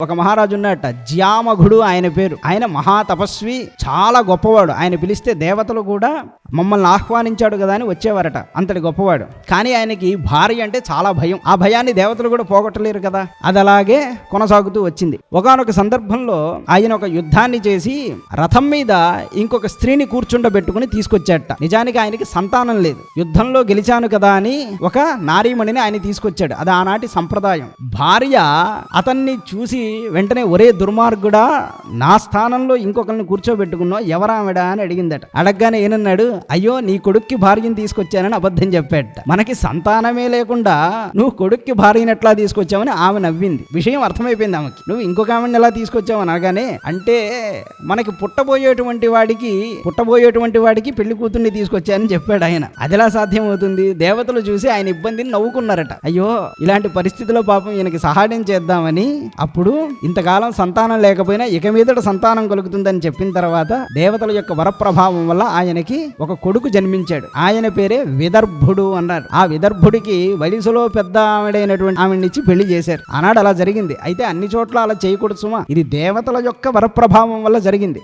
ఒక మహారాజు ఉన్నట్ట, జ్యామఘుడు ఆయన పేరు. ఆయన మహా తపస్వి, చాలా గొప్పవాడు. ఆయన పిలిస్తే దేవతలు కూడా మమ్మల్ని ఆహ్వానించాడు కదా అని వచ్చేవారట, అంతటి గొప్పవాడు. కానీ ఆయనకి భార్య అంటే చాలా భయం. ఆ భయాన్ని దేవతలు కూడా పోగొట్టలేరు కదా. అది అలాగే కొనసాగుతూ వచ్చింది. ఒకానొక సందర్భంలో ఆయన ఒక యుద్ధాన్ని చేసి రథం మీద ఇంకొక స్త్రీని కూర్చుండబెట్టుకుని తీసుకొచ్చాడట. నిజానికి ఆయనకి సంతానం లేదు. యుద్ధంలో గెలిచాను కదా అని ఒక నారీమణిని ఆయన తీసుకొచ్చాడు. అది ఆనాటి సంప్రదాయం. భార్య అతన్ని చూసి వెంటనే, ఒరే దుర్మార్గుడా, నా స్థానంలో ఇంకొకరిని కూర్చోబెట్టుకున్నావు, ఎవరామెడా అని అడిగిందట. అడగగానే ఏనన్నాడు, అయ్యో నీ కొడుక్కి భార్యను తీసుకొచ్చానని అబద్ధం చెప్పాడట. మనకి సంతానమే లేకుండా నువ్వు కొడుక్కి భార్యను ఎట్లా తీసుకొచ్చావని ఆమె నవ్వింది. విషయం అర్థమైపోయింది ఆమెకి. నువ్వు ఇంకొక ఆమెను ఎలా తీసుకొచ్చావు అనగానే, అంటే మనకి పుట్టబోయేటువంటి వాడికి పెళ్లి కూతుర్ని తీసుకొచ్చానని చెప్పాడు ఆయన. అదిలా సాధ్యం అవుతుంది? దేవతలు చూసి ఆయన ఇబ్బందిని నవ్వుకున్నారట. అయ్యో, ఇలాంటి పరిస్థితిలో పాపం ఈయనకి సహాయం చేద్దామని, అప్పుడు ఇంతకాలం సంతానం లేకపోయినా ఇక మీదట సంతానం కలుగుతుందని చెప్పిన తర్వాత దేవతల యొక్క వరప్రభావం వల్ల ఆయనకి ఒక కొడుకు జన్మించాడు. ఆయన పేరే విదర్భుడు అన్నారు. ఆ విదర్భుడికి వయసులో పెద్ద ఆవిడైనటువంటి ఆవిడనిచ్చి పెళ్లి చేశారు. ఆనాడు అలా జరిగింది. అయితే అన్ని చోట్ల అలా చేయకూడదు సుమా. ఇది దేవతల యొక్క వరప్రభావం వల్ల జరిగింది.